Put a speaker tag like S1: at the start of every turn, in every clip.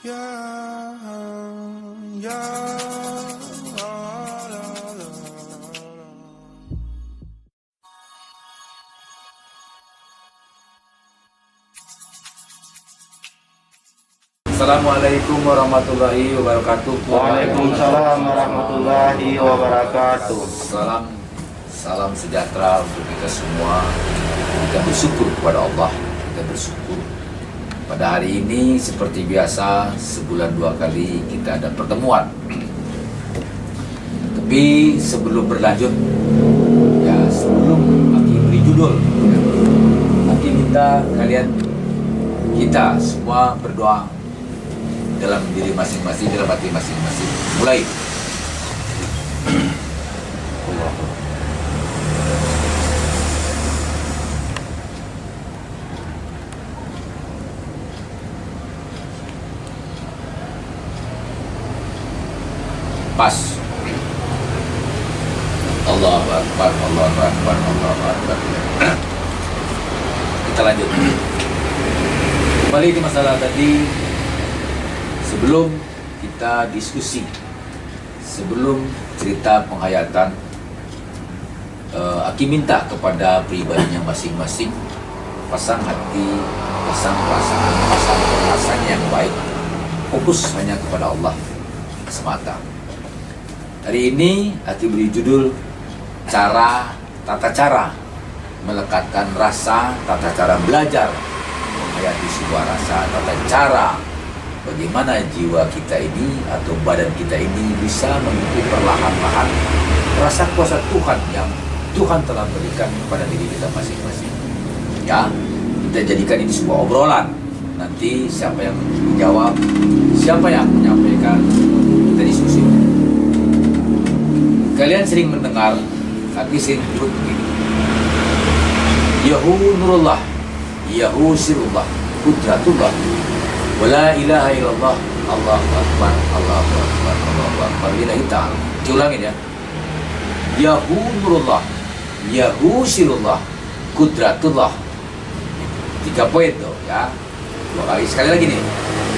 S1: Ya, ya, la, la, la.
S2: Assalamualaikum warahmatullahi wabarakatuh.
S3: Waalaikumsalam warahmatullahi wabarakatuh.
S2: Salam sejahtera untuk kita semua. Kita bersyukur kepada Allah. Kita bersyukur. Pada hari ini seperti biasa sebulan 2 kali kita ada pertemuan. Tapi sebelum berlanjut, ya sebelum Aki beri judul, Aki minta kita semua berdoa dalam diri masing-masing, dalam hati masing-masing. Mulai. Pas. Allahu Akbar, Allahu Akbar, Allahu Akbar. Kita lanjut. Kembali di masalah tadi. Sebelum kita diskusi, sebelum cerita penghayatan, Aki minta kepada pribadinya masing-masing pasang hati, pasang perasaan, pasang perasaan yang baik, fokus hanya kepada Allah semata. Hari ini Aki beri judul tata cara melekatkan rasa, tata cara belajar menghayati sebuah rasa, tata cara bagaimana jiwa kita ini atau badan kita ini bisa mengikuti perlahan-lahan rasa kuasa Tuhan yang Tuhan telah berikan kepada diri kita masing-masing. Ya, kita jadikan ini sebuah obrolan. Nanti siapa yang menjawab, siapa yang menyampaikan, kita diskusi. Kalian sering mendengar, tapi sering menyebut begini. Yahu nurullah, Yahu sirullah, kudratullah. Wala ilaha illallah, Allahu Akbar, Allahu Akbar, Allahu Akbar, lillahi ta'ala. Diulangin ya. Yahu nurullah, Yahu sirullah, kudratullah. 3 poin tuh ya. 2 kali, sekali lagi nih.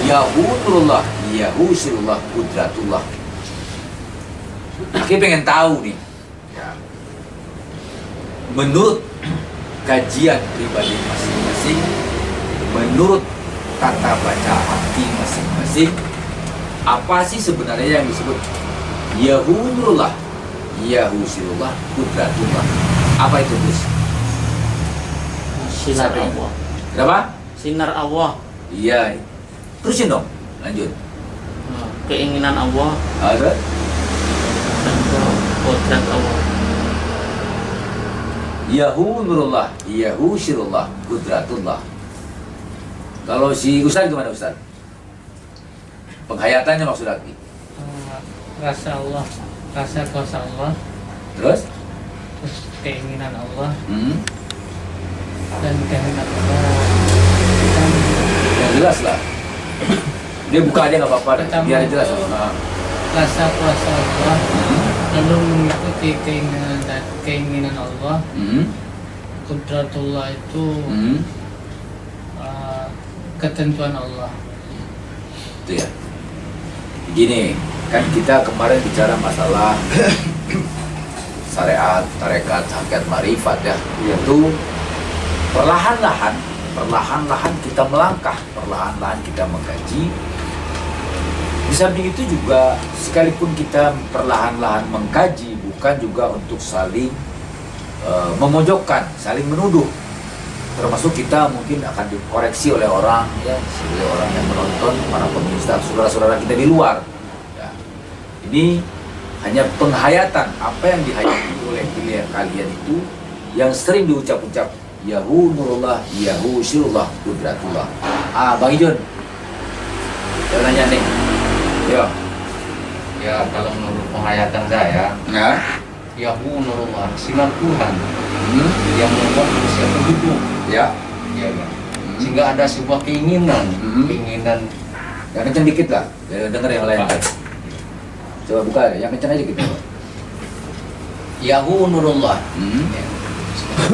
S2: Yahu nurullah, Yahu sirullah, kudratullah. Aku pengen tahu nih ya. Menurut kajian pribadi masing-masing, menurut tata baca hati masing-masing, apa sih sebenarnya yang disebut Yahu nurullah, Yahu sirullah, kudratullah? Apa itu, Gus?
S4: Sinar Allah.
S2: Kenapa?
S4: Sinar Allah.
S2: Iya. Terusin dong, lanjut.
S4: Keinginan Allah
S2: Ada?
S4: dan kodrat Allah.
S2: Yahu nurullah, Yahu sirullah, kudratullah. Kalau si Ustaz gimana, Ustaz? Penghayatannya maksud lagi.
S4: Rasa Allah, rasa kuasa Allah,
S2: Terus?
S4: terus keinginan Allah
S2: Hmm?
S4: dan kehendak Allah.
S2: Yang jelas lah. Dia buka aja nggak apa-apa,
S4: Pertama
S2: biar jelas.
S4: itu
S2: Nah.
S4: rasa kuasa Allah,
S2: Hmm?
S4: lalu mengikuti keinginan Allah.
S2: Hmm?
S4: Kudratullah itu
S2: Hmm?
S4: ketentuan Allah.
S2: Itu ya. Begini, kan kita kemarin bicara masalah syariat, tarekat, hakikat, marifat ya. Yaitu perlahan-lahan kita melangkah, perlahan-lahan kita mengkaji. Di samping itu juga sekalipun kita perlahan-lahan mengkaji, bukan juga untuk saling memojokkan, saling menuduh. Termasuk kita mungkin akan dikoreksi oleh orang ya, oleh orang yang menonton, para pemirsa, saudara-saudara kita di luar. Ya. Ini hanya penghayatan apa yang dihayati oleh kalian itu yang sering diucap-ucap. Yahu nurullah, Yahu sirullah, kudratullah. Bang Ijon, jangan nanya nih. Yo.
S5: Ya, kalau menurut penghayatan saya,
S2: Nah.
S5: Yahu nurullah, sinar Tuhan
S2: Hmm.
S5: yang membuat manusia hidup.
S2: Ya.
S5: Ya, kan? Sehingga ada sebuah keinginan,
S2: Hmm.
S5: keinginan
S2: Yang kencang dikit lah, biar denger yang lain. Coba buka ya, yang kencang aja gitu.
S5: Yahu nurullah.
S2: Hmm.
S5: Ya.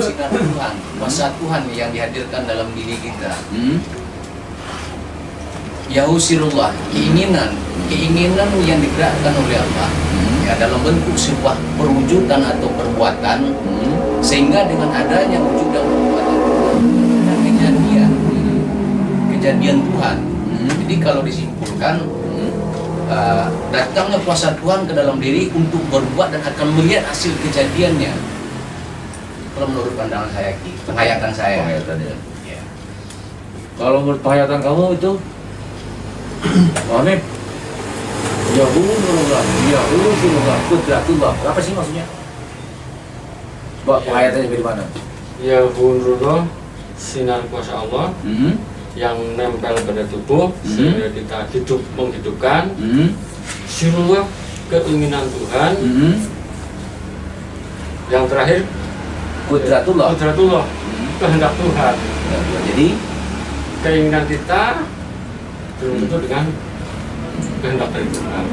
S5: Sinar Tuhan, kuasa Tuhan yang dihadirkan dalam diri kita.
S2: Hmm.
S5: Yahusirullah, keinginan yang digerakkan oleh Allah ya, dalam bentuk sebuah perwujudan atau perbuatan, sehingga dengan adanya wujud dan perbuatan ada kejadian Tuhan. Jadi kalau disimpulkan, datangnya kuasa Tuhan ke dalam diri untuk berbuat dan akan melihat hasil kejadiannya. Kalau menurut pandangan saya, penghayatan saya.
S2: Penghayatan, ya.
S5: Ya.
S2: Kalau menurut penghayatan kamu itu, Hanif, Yahudullah, Yahudullah, Qudratullah. Apa sih maksudnya? Coba penghayatannya bagaimana?
S6: Yahudullah, sinar kuasa Allah yang nempel pada tubuh sehingga kita menghidupkan. Sirullah, keinginan Tuhan. Yang terakhir
S2: Qudratullah.
S6: Kehendak Tuhan.
S2: Jadi
S6: Keinginan kita belum tentu dengan kehendak dari Tuhan.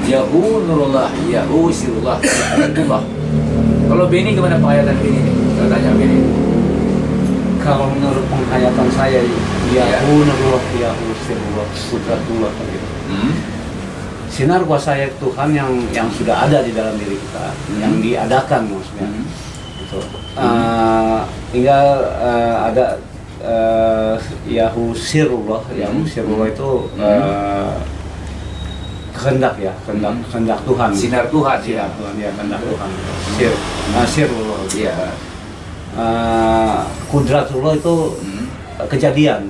S2: Yahudullah, Yahusirullah, Qudratullah. Kalau Beni gimana penghayatan Beni? Saya tanya Beni.
S7: Kalau menurut penghayatan saya, Yahudullah, Yahusirullah, Qudratullah gitu. Sinar kuasa Tuhan yang sudah ada di dalam diri kita, yang diadakan maksudnya. Gitu. Tinggal ada Yahusirullah itu kehendak ya, kehendak Tuhan.
S2: Sinar Tuhan,
S7: Sinar Tuhan ya, kehendak Tuhan. Sirullah.
S2: Iya.
S7: Qudratullah itu kejadian.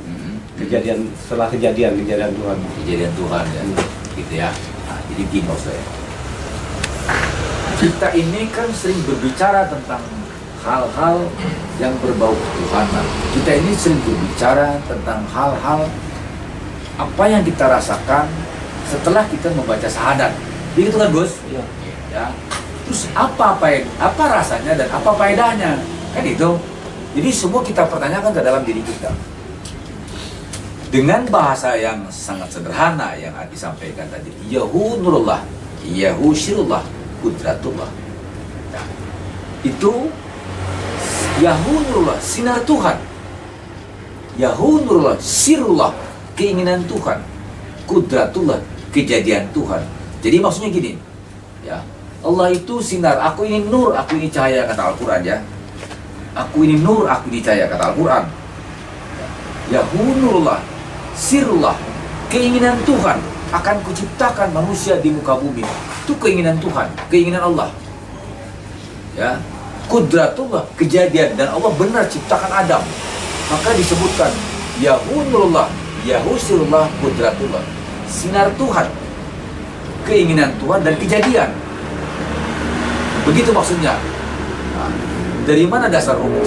S7: Kejadian setelah kejadian Tuhan.
S2: Kejadian Tuhan ya. Gitu ya. Nah, jadi gini maksud saya. Kita ini kan sering berbicara tentang hal-hal yang berbau ketuhanan. Kita ini sering berbicara tentang hal-hal apa yang kita rasakan setelah kita membaca syahadat. Begitu kan, Gus?
S7: Iya.
S2: Ya. Terus apa rasanya dan apa faedahnya? Kan itu. Jadi semua kita pertanyakan ke dalam diri kita. Dengan bahasa yang sangat sederhana yang disampaikan tadi, Yahudullah, Yahusirullah, Qudratullah. Nah, itu Yahudullah, sinar Tuhan. Yahudullah, sirullah, keinginan Tuhan. Qudratullah, kejadian Tuhan. Jadi maksudnya gini, ya, Allah itu sinar, aku ini nur, aku ini cahaya, kata Al-Quran ya. Aku ini nur, aku ini cahaya, kata Al-Quran. Yahudullah, sirullah, keinginan Tuhan, akan kuciptakan manusia di muka bumi. Itu keinginan Tuhan, keinginan Allah. Ya, Qudratullah, kejadian, dan Allah benar ciptakan Adam. Maka disebutkan Yahudullah, Yahusirullah, Qudratullah, sinar Tuhan, keinginan Tuhan dan kejadian. Begitu maksudnya. Nah, dari mana dasar umum?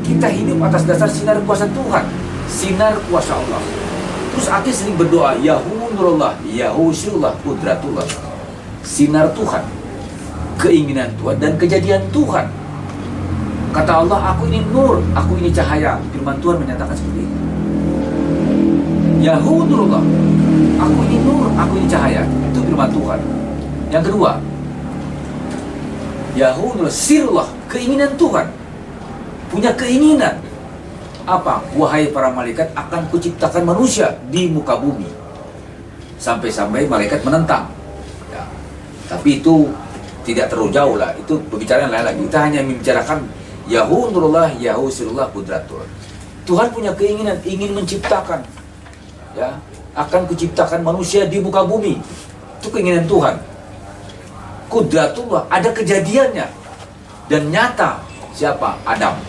S2: Kita hidup atas dasar sinar kuasa Tuhan, sinar kuasa Allah. Terus Aki sering berdoa, Yahudullah, Yahusirullah, Qudratullah, sinar Tuhan, keinginan Tuhan dan kejadian Tuhan. Kata Allah, aku ini nur, aku ini cahaya. Firman Tuhan menyatakan seperti itu. Yahudullah, aku ini nur, aku ini cahaya. Itu firman Tuhan. Yang kedua, Yahudullah, sirullah, keinginan Tuhan. Punya keinginan apa? Wahai para malaikat, akan kuciptakan manusia di muka bumi. Sampai-sampai malaikat menentang ya. Tapi itu tidak terlalu jauh lah. Itu pembicaraan lain lagi. Kita hanya membicarakan Yahudullah, Yahusirullah, Qudratullah. Tuhan punya keinginan, ingin menciptakan ya, akan kuciptakan manusia di muka bumi. Itu keinginan Tuhan. Qudratullah, ada kejadiannya dan nyata. Siapa? Adam.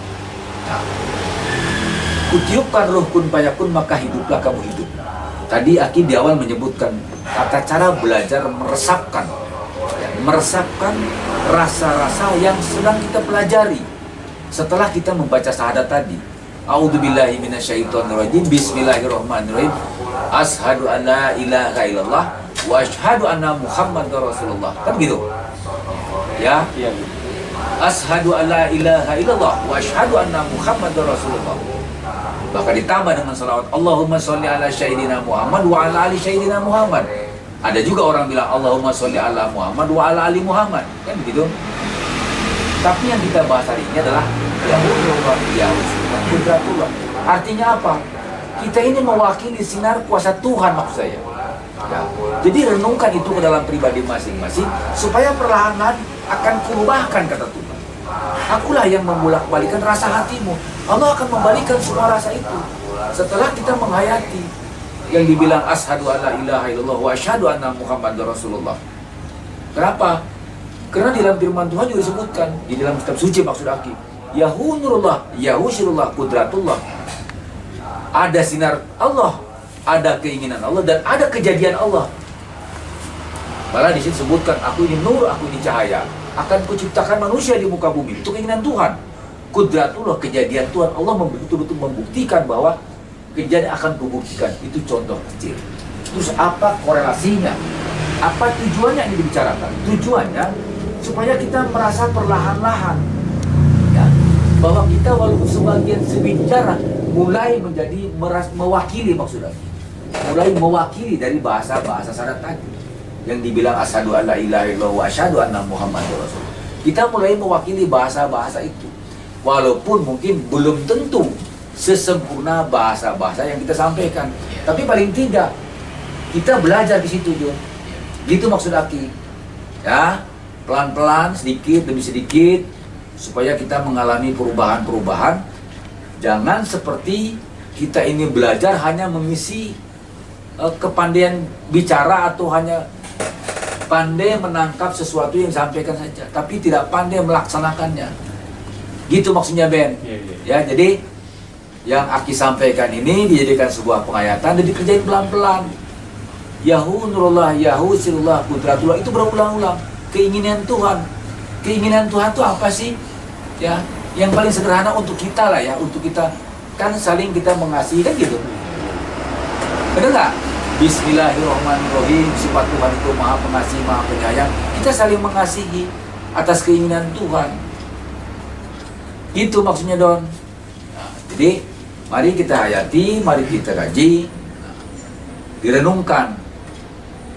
S2: Nah, kutiupkan ruh kun fayakun, maka hiduplah kamu hidup. Tadi Aki di awal menyebutkan kata cara belajar meresapkan, ya, meresapkan rasa-rasa yang sedang kita pelajari setelah kita membaca syahadat tadi. A'udzubillahi minasyaitonirrajim. Bismillahirrahmanirrahim. Ashhadu an la ilaha illallah wa ashhadu anna Muhammadar Rasulullah. Kan gitu? Ya.
S7: Iya.
S2: Ashhadu an la ilaha illallah wa ashhadu anna Muhammadar Rasulullah. Bahkan ditambah dengan salawat, Allahumma sholli ala sayyidina Muhammad wa ala ali sayyidina Muhammad. Ada juga orang bilang Allahumma sholli ala Muhammad wa ala ali Muhammad. Kan begitu? Tapi yang kita bahas hari ini adalah Yahudullah, Yahudullah, Qudratullah. Artinya apa? Kita ini mewakili sinar kuasa Tuhan maksud saya. Ya. Jadi renungkan itu ke dalam pribadi masing-masing supaya perlahan-lahan akan kubahkan kata Tuhan. Akulah yang membolak-balikan rasa hatimu. Allah akan membalikan semua rasa itu setelah kita menghayati yang dibilang asyhadu alla ilaha illallah wa asyhadu anna muhammadar rasulullah. Kenapa? Karena di dalam firman Tuhan juga disebutkan di dalam kitab suci maksud aki, Yahu nurullah, Yahu syirullah, Qudratullah. Ada sinar Allah, ada keinginan Allah, dan ada kejadian Allah. Malah di sini disebutkan, aku ini nur, aku ini cahaya. Akan kuciptakan manusia di muka bumi. Itu keinginan Tuhan. Qudratullah, kejadian Tuhan. Allah betul-betul membuktikan bahwa kejadian akan kubuktikan. Itu contoh kecil. Terus apa korelasinya? Apa tujuannya yang dibicarakan? Tujuannya supaya kita merasa perlahan-lahan, ya, bahwa kita walaupun sebagian sebicara mulai menjadi mewakili maksudnya, mulai mewakili dari bahasa-bahasa syarat tadi yang dibilang asyhadu alla ilaha illallah wa asyhadu anna muhammadar rasulullah. Kita mulai mewakili bahasa-bahasa itu, walaupun mungkin belum tentu sesempurna bahasa-bahasa yang kita sampaikan, tapi paling tidak kita belajar di situ, Jun. Gitu maksud Aki, ya, pelan-pelan, sedikit demi sedikit, supaya kita mengalami perubahan-perubahan. Jangan seperti kita ini belajar hanya mengisi kepandaian bicara atau hanya pandai menangkap sesuatu yang disampaikan saja, tapi tidak pandai melaksanakannya. Gitu maksudnya, Ben. Ya, jadi yang Aki sampaikan ini dijadikan sebuah penghayatan dan dikerjain pelan-pelan. Yahu nurullah, Yahu sirullah, Qudratullah, itu berulang-ulang. Keinginan Tuhan. Keinginan Tuhan itu apa sih? Ya, yang paling sederhana untuk kita lah ya, untuk kita kan saling kita mengasihi kan gitu. Benar nggak? Bismillahirrahmanirrahim. Sifat Tuhan itu maha pengasih, maha penyayang. Kita saling mengasihi atas keinginan Tuhan. Itu maksudnya, Don. Nah, jadi mari kita hayati, mari kita kaji, direnungkan.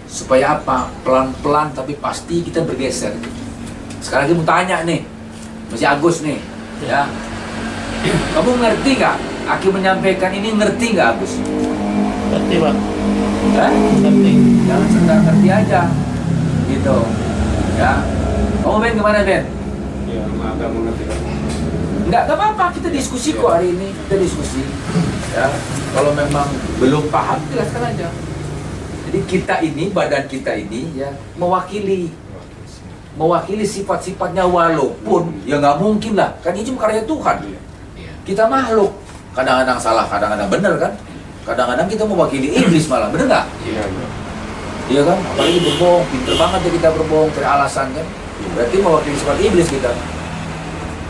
S2: Supaya apa? Pelan-pelan tapi pasti kita bergeser. Sekarang lagi mau tanya nih, masih Agus nih, ya. Kamu ngerti nggak? Aki menyampaikan ini ngerti nggak, Agus?
S3: Ngerti, Pak.
S2: Ngerti. Jangan sekedar ngerti aja, gitu. Ya. Kamu Ben gimana, Ben?
S6: Ya, agak mengerti.
S2: Nggak apa-apa, kita diskusi kok hari ini, kita diskusi. Ya. Kalau memang belum paham, jelaskan aja. Jadi kita ini, badan kita ini ya mewakili sifat-sifatnya, walaupun ya nggak mungkin lah, kan ini cuma karya Tuhan. Kita makhluk, kadang-kadang salah, kadang-kadang benar kan. Kadang-kadang kita mewakili iblis malah, benar nggak? Iya kan? Apalagi berbohong, pinter banget ya kita berbohong, cari alasan kan. Berarti mewakili sifat iblis kita.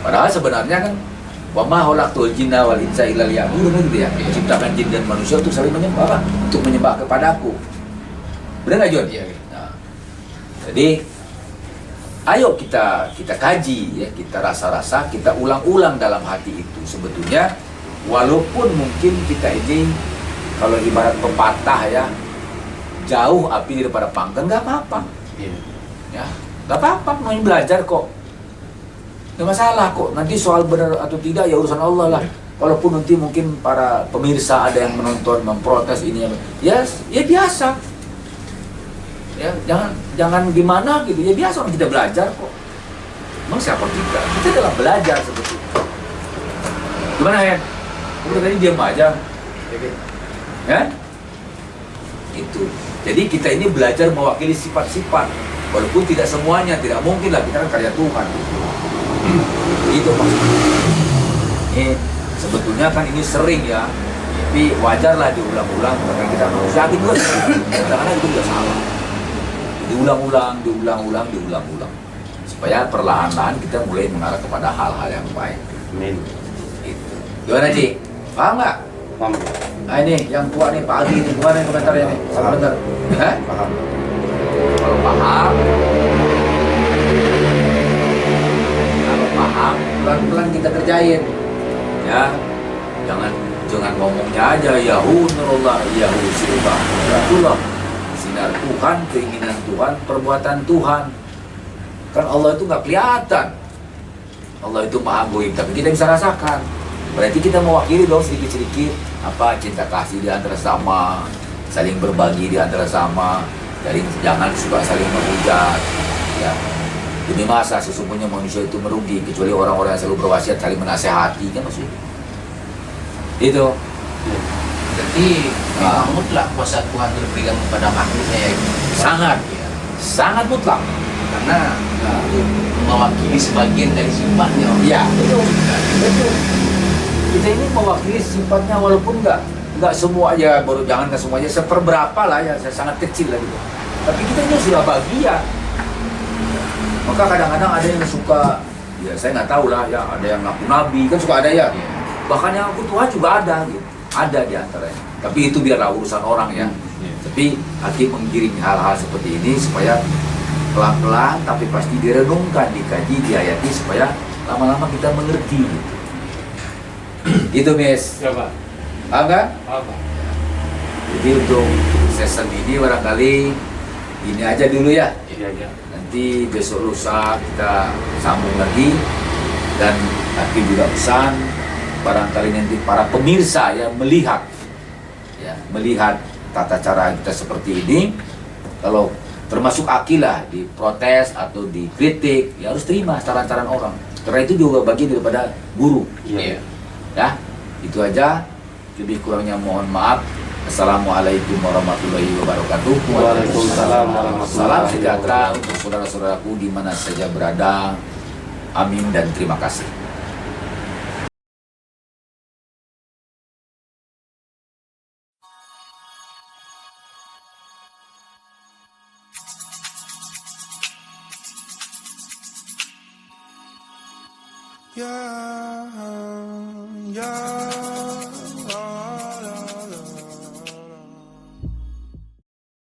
S2: Padahal sebenarnya kan wa ma khalaqtul jinna wal insa illa liya'budun, gitu ya. Menciptakan jin dan manusia untuk saling menyembah, untuk menyembah kepadaku. Benar nggak, John? Nah, jadi ayo kita kaji ya, kita rasa-rasa, kita ulang-ulang dalam hati itu. Sebetulnya walaupun mungkin kita ini kalau ibarat pepatah ya, jauh api daripada panggang, nggak apa-apa. Ya, nggak apa-apa, mau belajar kok. Nggak masalah kok. Nanti soal benar atau tidak ya urusan Allah lah. Walaupun nanti mungkin para pemirsa ada yang menonton memprotes ini ya biasa. Ya, jangan gimana gitu, ya biasa orang kita belajar kok. Emang siapa kita? Kita adalah belajar sebetulnya. Gimana ya? Udah tadi diam aja, ya? Itu. Jadi kita ini belajar mewakili sifat-sifat, walaupun tidak semuanya, tidak mungkin lah, kita kan karya Tuhan. Itu maksudnya. Ini sebetulnya kan ini sering ya, tapi wajarlah diulang-ulang karena kita manusia juga. Kadang-kadang itu juga salah. Diulang-ulang supaya perlahan-lahan kita mulai mengarah kepada hal-hal yang baik.
S3: Amin.
S2: Gitu. Gimana, Ci? Paham nggak?
S3: Paham.
S2: Nah ini yang tua nih, Pak Adi nih, gimana komentarnya nih?
S3: Paham.
S2: Bener?
S3: Paham.
S2: Kalau paham, pelan-pelan kita kerjain, ya. Jangan ngomongnya aja Yahu nurullah, Yahu sirullah, Qudratullah. Sinar Tuhan, keinginan Tuhan, perbuatan Tuhan. Kan Allah itu nggak kelihatan. Allah itu maha goib, tapi kita bisa rasakan. Berarti kita mewakili dong sedikit-sedikit apa cinta kasih di antara sama, saling berbagi di antara sama, jangan suka saling menghujat. Ya. Demi masa sesungguhnya manusia itu merugi kecuali orang-orang yang selalu berwasiat saling menasehati kan maksudnya. Itu.
S5: Berarti memang mutlak kuasa Tuhan terpegang kepada makhluknya ya.
S2: Sangat,
S5: Ya.
S2: sangat mutlak.
S5: Karena mewakili sebagian dari sifatnya.
S2: Iya, betul. Betul. Kita ini mewakili sifatnya walaupun nggak semua aja, baru jangan ke semuanya, seperberapa lah ya, sangat kecil lah gitu. Tapi kita ini sudah bagian. Maka kadang-kadang ada yang suka, ya saya nggak tahu lah ya, ada yang ngaku nabi kan suka ada ya. Bahkan yang ngaku Tuhan juga ada gitu, ada di antaranya. Tapi itu biarlah urusan orang ya. Tapi hakim menggiring hal-hal seperti ini supaya pelan-pelan tapi pasti direnungkan, dikaji, diayati supaya lama-lama kita mengerti gitu. Gitu Miss.
S6: Ya Pak.
S2: Paham kan?
S6: Apa?
S2: Jadi untuk season ini barangkali ini aja dulu ya.
S6: Iya, iya.
S2: Nanti besok lusa kita sambung lagi. Dan Hakim juga pesan barangkali nanti para pemirsa yang melihat tata cara kita seperti ini, kalau termasuk akilah diprotes atau dikritik, ya harus terima saran-saran orang. Karena itu juga bagian daripada guru.
S5: Iya.
S2: Ya, itu aja. Lebih kurangnya mohon maaf. Assalamualaikum warahmatullahi wabarakatuh.
S7: Waalaikumsalam warahmatullahi
S2: Salam
S7: wabarakatuh.
S2: sejahtera untuk saudara-saudaraku di mana saja berada. Amin dan terima kasih.
S1: Yeah.